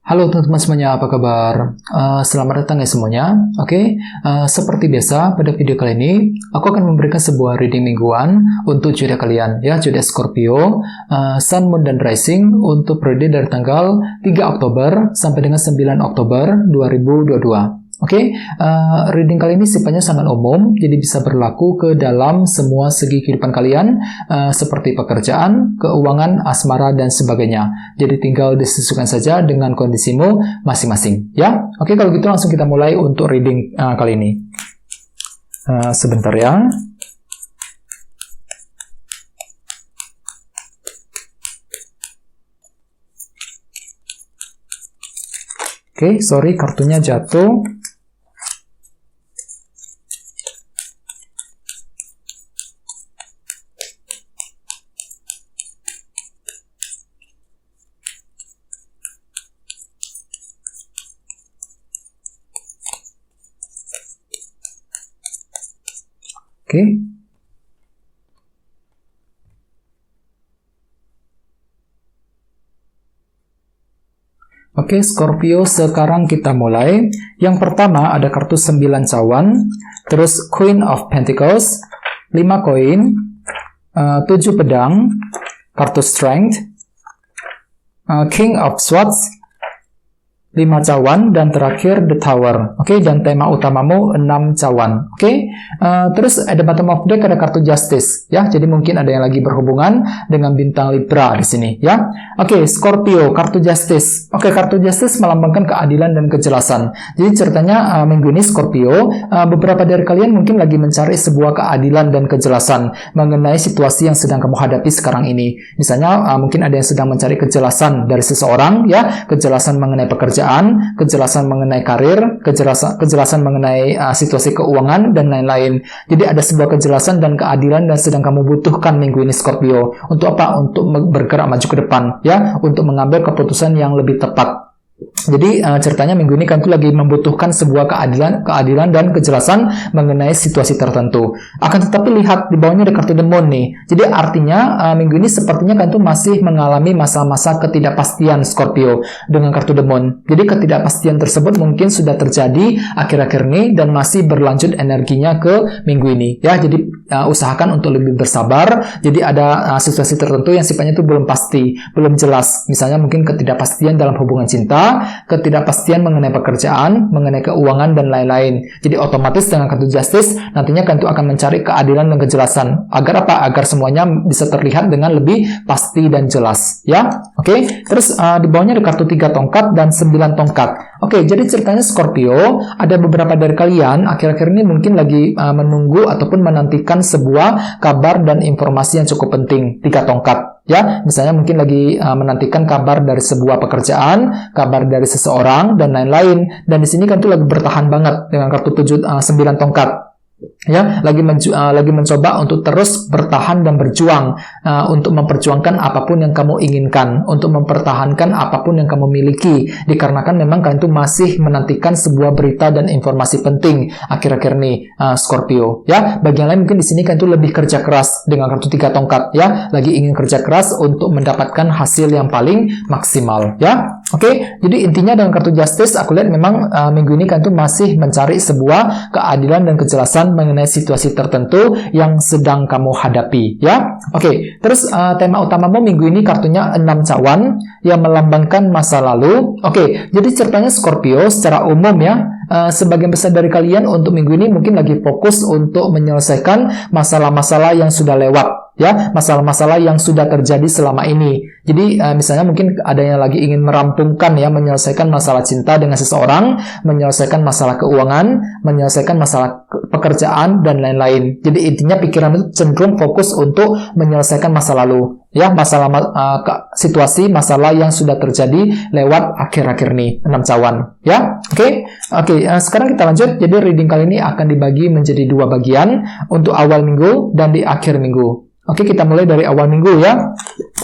Halo teman-teman semuanya, apa kabar? Selamat datang ya semuanya. Seperti biasa pada video kali ini aku akan memberikan sebuah reading mingguan untuk zodiak kalian, ya, zodiak Scorpio, Sun, Moon, dan Rising untuk periode dari tanggal 3 Oktober sampai dengan 9 Oktober 2022. Reading kali ini sifatnya sangat umum, jadi bisa berlaku ke dalam semua segi kehidupan kalian, seperti pekerjaan, keuangan, asmara, dan sebagainya. Jadi tinggal disesuaikan saja dengan kondisimu masing-masing, ya. Kalau gitu langsung kita mulai untuk reading kali ini. Sebentar ya. Sorry, kartunya jatuh. Scorpio, sekarang kita mulai. Yang pertama ada kartu 9 cawan, terus Queen of Pentacles, 5 koin, 7 pedang, kartu Strength, King of Swords, 5 cawan, dan terakhir The Tower. Dan tema utamamu 6 cawan. Terus at the bottom of deck ada kartu Justice, ya. Jadi mungkin ada yang lagi berhubungan dengan bintang Libra di sini, ya. Scorpio, kartu Justice. Kartu Justice melambangkan keadilan dan kejelasan. Jadi ceritanya minggu ini Scorpio, beberapa dari kalian mungkin lagi mencari sebuah keadilan dan kejelasan mengenai situasi yang sedang kamu hadapi sekarang ini. Misalnya mungkin ada yang sedang mencari kejelasan dari seseorang, ya, kejelasan mengenai pekerjaan, kejelasan mengenai karir, kejelasan mengenai situasi keuangan, dan lain-lain. Jadi ada sebuah kejelasan dan keadilan dan sedang kamu butuhkan minggu ini Scorpio. Untuk apa? Untuk bergerak maju ke depan, ya, untuk mengambil keputusan yang lebih tepat. Jadi ceritanya minggu ini kan tuh lagi membutuhkan sebuah keadilan dan kejelasan mengenai situasi tertentu. Akan tetapi lihat di bawahnya ada kartu The Moon nih. Jadi artinya minggu ini sepertinya kan tuh masih mengalami masa-masa ketidakpastian Scorpio dengan kartu The Moon. Jadi ketidakpastian tersebut mungkin sudah terjadi akhir-akhir ini dan masih berlanjut energinya ke minggu ini, ya. Jadi usahakan untuk lebih bersabar. Jadi ada situasi tertentu yang sifatnya itu belum pasti, belum jelas. Misalnya mungkin ketidakpastian dalam hubungan cinta, ketidakpastian mengenai pekerjaan, mengenai keuangan, dan lain-lain. Jadi otomatis dengan kartu Justice nantinya kan itu akan mencari keadilan dan kejelasan. Agar apa? Agar semuanya bisa terlihat dengan lebih pasti dan jelas, ya. Terus di bawahnya ada kartu 3 tongkat dan 9 tongkat. Jadi ceritanya Scorpio, ada beberapa dari kalian akhir-akhir ini mungkin lagi menunggu ataupun menantikan sebuah kabar dan informasi yang cukup penting. 3 tongkat. Ya, misalnya mungkin lagi menantikan kabar dari sebuah pekerjaan, kabar dari seseorang, dan lain-lain. Dan di sini kan tuh lagi bertahan banget dengan kartu 9 tongkat. Ya, lagi mencoba untuk terus bertahan dan berjuang untuk memperjuangkan apapun yang kamu inginkan, untuk mempertahankan apapun yang kamu miliki, dikarenakan memang kalian itu masih menantikan sebuah berita dan informasi penting akhir-akhir ini Scorpio, ya. Bagian lain mungkin di sini kan itu lebih kerja keras dengan kartu 3 tongkat, ya, lagi ingin kerja keras untuk mendapatkan hasil yang paling maksimal, ya. Jadi intinya dengan kartu Justice aku lihat memang minggu ini kan itu masih mencari sebuah keadilan dan kejelasan mengenai situasi tertentu yang sedang kamu hadapi, ya. Terus tema utamamu minggu ini kartunya 6 cawan yang melambangkan masa lalu. Jadi ceritanya Scorpio secara umum, ya, sebagian besar dari kalian untuk minggu ini mungkin lagi fokus untuk menyelesaikan masalah-masalah yang sudah lewat, ya, masalah-masalah yang sudah terjadi selama ini. Jadi misalnya mungkin ada yang lagi ingin merampungkan, ya, menyelesaikan masalah cinta dengan seseorang, menyelesaikan masalah keuangan, menyelesaikan masalah pekerjaan, dan lain-lain. Jadi intinya pikiran itu cenderung fokus untuk menyelesaikan masa lalu, ya, situasi masalah yang sudah terjadi lewat akhir-akhir ini, 6 cawan, ya. Sekarang kita lanjut. Jadi reading kali ini akan dibagi menjadi 2 bagian, untuk awal minggu dan di akhir minggu. Kita mulai dari awal minggu, ya.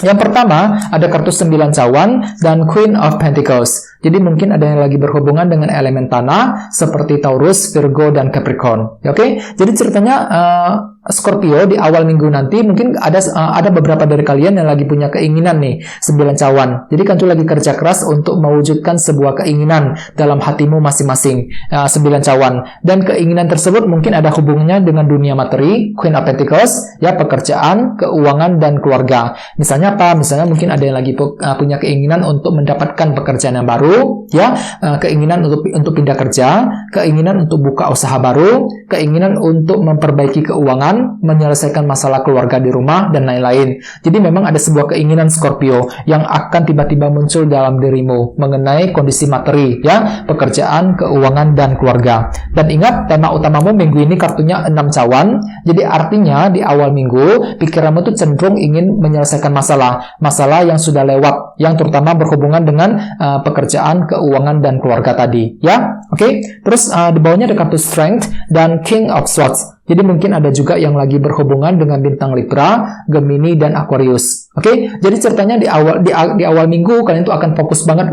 Yang pertama ada kartu 9 cawan dan Queen of Pentacles. Jadi mungkin ada yang lagi berhubungan dengan elemen tanah seperti Taurus, Virgo, dan Capricorn. Jadi ceritanya Scorpio di awal minggu nanti mungkin ada beberapa dari kalian yang lagi punya keinginan nih, 9 cawan. Jadi kan tuh lagi kerja keras untuk mewujudkan sebuah keinginan dalam hatimu masing-masing, 9 cawan. Dan keinginan tersebut mungkin ada hubungannya dengan dunia materi, Queen of Pentacles, ya, pekerjaan, keuangan, dan keluarga. Misalnya apa? Misalnya mungkin ada yang lagi punya keinginan untuk mendapatkan pekerjaan yang baru, ya, keinginan untuk pindah kerja, keinginan untuk buka usaha baru, keinginan untuk memperbaiki keuangan, menyelesaikan masalah keluarga di rumah, dan lain-lain. Jadi memang ada sebuah keinginan Scorpio yang akan tiba-tiba muncul dalam dirimu mengenai kondisi materi, ya, pekerjaan, keuangan, dan keluarga. Dan ingat, tema utamamu minggu ini kartunya 6 cawan. Jadi artinya di awal minggu pikiranmu tuh cenderung ingin menyelesaikan masalah yang sudah lewat, yang terutama berhubungan dengan pekerjaan, keuangan, dan keluarga tadi, ya. Oke. Terus di bawahnya ada kartu Strength dan King of Swords. Jadi mungkin ada juga yang lagi berhubungan dengan bintang Libra, Gemini, dan Aquarius. Oke, jadi ceritanya di awal minggu kalian tuh akan fokus banget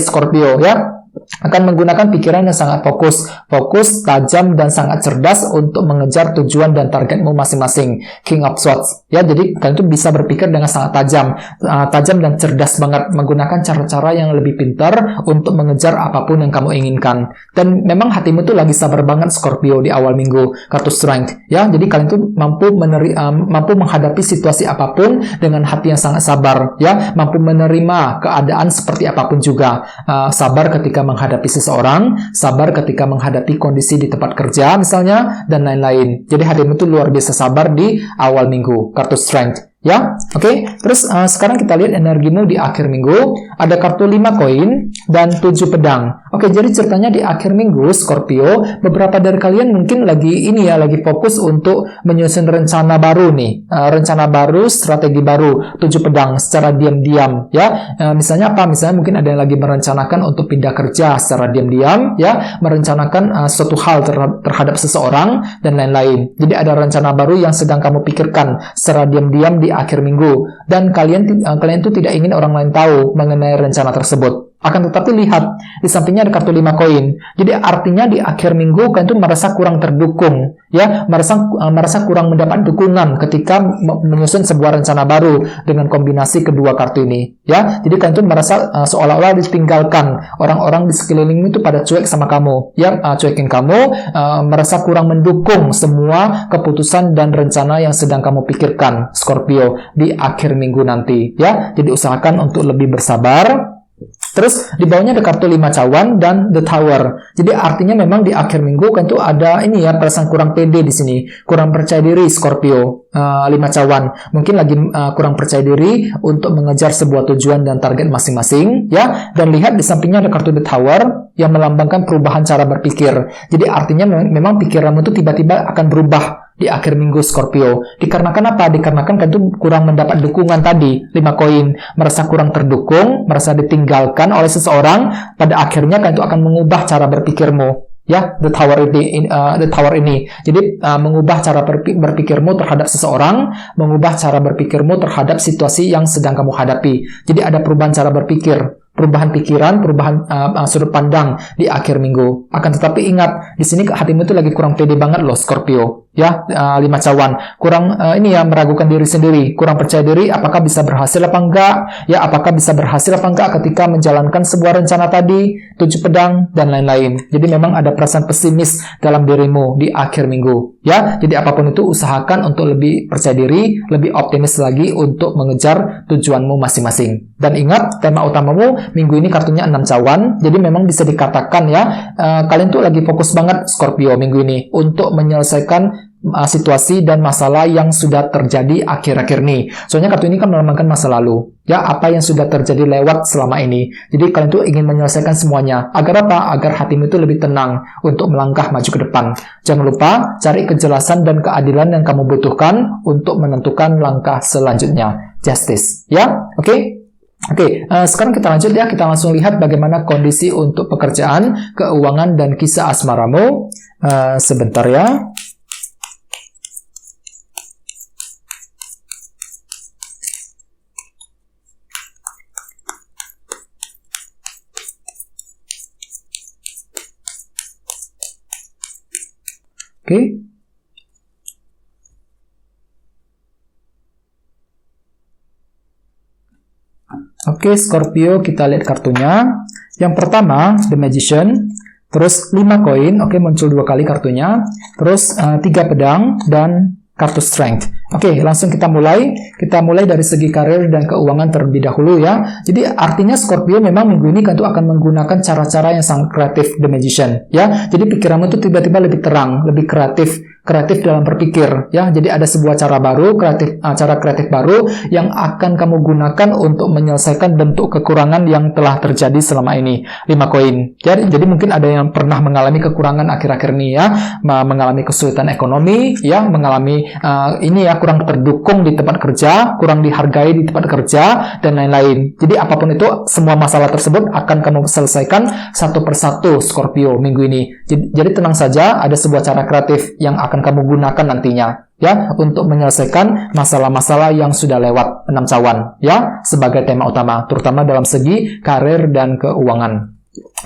Scorpio, ya. Akan menggunakan pikiran yang sangat fokus, tajam, dan sangat cerdas untuk mengejar tujuan dan targetmu masing-masing. King of Swords, ya. Jadi kalian tuh bisa berpikir dengan sangat tajam dan cerdas banget, menggunakan cara-cara yang lebih pintar untuk mengejar apapun yang kamu inginkan. Dan memang hatimu tuh lagi sabar banget Scorpio di awal minggu. Kartu Strength, ya. Jadi kalian tuh mampu menghadapi situasi apapun dengan hati yang sangat sabar, ya. Mampu menerima keadaan seperti apapun juga. Sabar ketika menghadapi seseorang, sabar ketika menghadapi kondisi di tempat kerja misalnya, dan lain-lain. Jadi hatimu itu luar biasa sabar di awal minggu. Kartu Strength, ya. Oke. Terus sekarang kita lihat energimu di akhir minggu. Ada kartu 5 koin dan 7 pedang. Oke, jadi ceritanya di akhir minggu Scorpio, beberapa dari kalian mungkin lagi fokus untuk menyusun rencana baru nih. Rencana baru, strategi baru, 7 pedang secara diam-diam, ya. Misalnya apa? Misalnya mungkin ada yang lagi merencanakan untuk pindah kerja secara diam-diam, ya, merencanakan suatu hal terhadap seseorang, dan lain-lain. Jadi ada rencana baru yang sedang kamu pikirkan secara diam-diam di akhir minggu, dan kalian tuh tidak ingin orang lain tahu mengenai rencana tersebut. Akan tetapi lihat, di sampingnya ada kartu 5 koin. Jadi artinya di akhir minggu kalian tuh merasa kurang terdukung, ya, merasa kurang mendapat dukungan ketika menyusun sebuah rencana baru dengan kombinasi kedua kartu ini, ya. Jadi kalian tuh merasa seolah-olah ditinggalkan, orang-orang di sekeliling itu pada cuek sama kamu, ya, cuekin kamu, merasa kurang mendukung semua keputusan dan rencana yang sedang kamu pikirkan Scorpio di akhir minggu nanti, ya. Jadi usahakan untuk lebih bersabar. Terus di bawahnya ada kartu 5 cawan dan The Tower. Jadi artinya memang di akhir minggu kan tuh ada ini ya, perasaan kurang pede di sini, kurang percaya diri Scorpio. 5 cawan mungkin lagi kurang percaya diri untuk mengejar sebuah tujuan dan target masing-masing, ya. Dan lihat di sampingnya ada kartu The Tower yang melambangkan perubahan cara berpikir. Jadi artinya memang pikiranmu tuh tiba-tiba akan berubah di akhir minggu Scorpio. Dikarenakan apa? Dikarenakan kan itu kurang mendapat dukungan tadi, 5 koin, merasa kurang terdukung, merasa ditinggalkan oleh seseorang, pada akhirnya kan itu akan mengubah cara berpikirmu, ya, the tower ini. Jadi mengubah cara berpikirmu terhadap seseorang, mengubah cara berpikirmu terhadap situasi yang sedang kamu hadapi. Jadi ada perubahan cara berpikir, perubahan pikiran, perubahan sudut pandang di akhir minggu. Akan tetapi ingat, di sini hatimu itu lagi kurang pede banget loh Scorpio, ya. 5 cawan, kurang meragukan diri sendiri, kurang percaya diri apakah bisa berhasil apa enggak, ya, apakah bisa berhasil apa enggak ketika menjalankan sebuah rencana tadi, 7 pedang, dan lain-lain. Jadi memang ada perasaan pesimis dalam dirimu di akhir minggu, ya. Jadi apapun itu usahakan untuk lebih percaya diri, lebih optimis lagi untuk mengejar tujuanmu masing-masing. Dan ingat, tema utamamu minggu ini kartunya 6 cawan. Jadi memang bisa dikatakan ya, kalian tuh lagi fokus banget Scorpio minggu ini untuk menyelesaikan situasi dan masalah yang sudah terjadi akhir-akhir ini. Soalnya kartu ini kan melambangkan masa lalu, ya, apa yang sudah terjadi lewat selama ini. Jadi kalian tuh ingin menyelesaikan semuanya. Agar apa? Agar hatimu itu lebih tenang untuk melangkah maju ke depan. Jangan lupa cari kejelasan dan keadilan yang kamu butuhkan untuk menentukan langkah selanjutnya. Justice, ya. Oke. Sekarang kita lanjut ya, kita langsung lihat bagaimana kondisi untuk pekerjaan, keuangan, dan kisah asmaramu. Sebentar ya. Oke. Oke, Scorpio, kita lihat kartunya. Yang pertama, The Magician. Terus 5 koin, oke, muncul 2 kali kartunya. Terus 3 pedang dan kartu Strength. Oke, langsung kita mulai. Kita mulai dari segi karir dan keuangan terlebih dahulu ya. Jadi artinya Scorpio memang minggu ini tentu akan menggunakan cara-cara yang sangat kreatif, The Magician ya. Jadi pikiranmu itu tiba-tiba lebih terang, lebih kreatif dalam berpikir ya. Jadi ada sebuah cara baru, cara kreatif baru yang akan kamu gunakan untuk menyelesaikan bentuk kekurangan yang telah terjadi selama ini. 5 koin. Jadi mungkin ada yang pernah mengalami kekurangan akhir-akhir ini ya, mengalami kesulitan ekonomi ya, mengalami ini ya, kurang terdukung di tempat kerja, kurang dihargai di tempat kerja dan lain-lain. Jadi apapun itu, semua masalah tersebut akan kamu selesaikan satu persatu Scorpio minggu ini. Jadi tenang saja, ada sebuah cara kreatif yang akan kamu gunakan nantinya ya untuk menyelesaikan masalah-masalah yang sudah lewat 6 cawan ya sebagai tema utama, terutama dalam segi karir dan keuangan.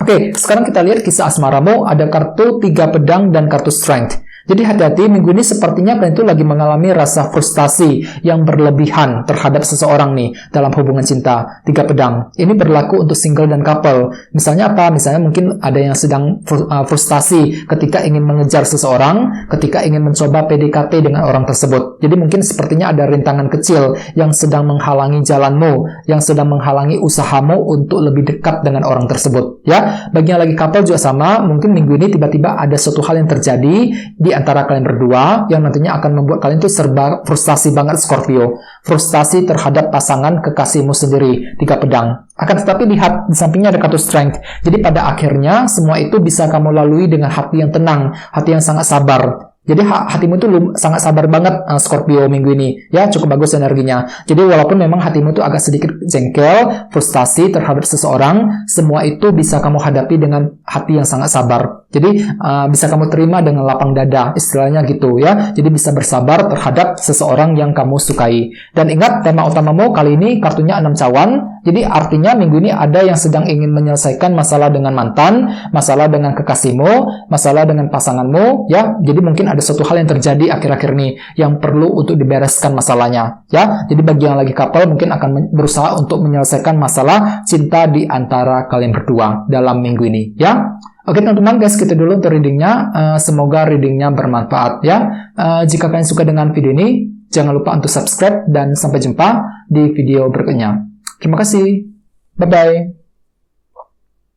Oke, sekarang kita lihat kisah asmaramu. Ada kartu 3 pedang dan kartu Strength. Jadi hati-hati, minggu ini sepertinya kalian itu lagi mengalami rasa frustasi yang berlebihan terhadap seseorang nih dalam hubungan cinta. 3 pedang. Ini berlaku untuk single dan couple. Misalnya apa? Misalnya mungkin ada yang sedang frustasi ketika ingin mengejar seseorang, ketika ingin mencoba PDKT dengan orang tersebut. Jadi mungkin sepertinya ada rintangan kecil yang sedang menghalangi jalanmu, yang sedang menghalangi usahamu untuk lebih dekat dengan orang tersebut. Ya, bagi yang lagi couple juga sama. Mungkin minggu ini tiba-tiba ada suatu hal yang terjadi di antara kalian berdua yang nantinya akan membuat kalian tuh serba frustasi banget Scorpio. Frustasi terhadap pasangan kekasihmu sendiri. 3 pedang. Akan tetapi lihat di sampingnya ada kartu Strength. Jadi pada akhirnya semua itu bisa kamu lalui dengan hati yang tenang, hati yang sangat sabar. Jadi hatimu itu sangat sabar banget Scorpio minggu ini. Ya, cukup bagus energinya. Jadi walaupun memang hatimu itu agak sedikit jengkel, frustasi terhadap seseorang, semua itu bisa kamu hadapi dengan hati yang sangat sabar. Jadi bisa kamu terima dengan lapang dada, istilahnya gitu ya. Jadi bisa bersabar terhadap seseorang yang kamu sukai. Dan ingat, tema utamamu kali ini kartunya 6 cawan. Jadi artinya minggu ini ada yang sedang ingin menyelesaikan masalah dengan mantan, masalah dengan kekasihmu, masalah dengan pasanganmu ya. Jadi mungkin ada suatu hal yang terjadi akhir-akhir ini yang perlu untuk dibereskan masalahnya ya. Jadi bagi yang lagi couple mungkin akan berusaha untuk menyelesaikan masalah cinta di antara kalian berdua dalam minggu ini ya. Oke teman-teman, guys, gitu dulu untuk readingnya. Semoga readingnya bermanfaat ya. Jika kalian suka dengan video ini, jangan lupa untuk subscribe dan sampai jumpa di video berikutnya. Terima kasih. Bye-bye.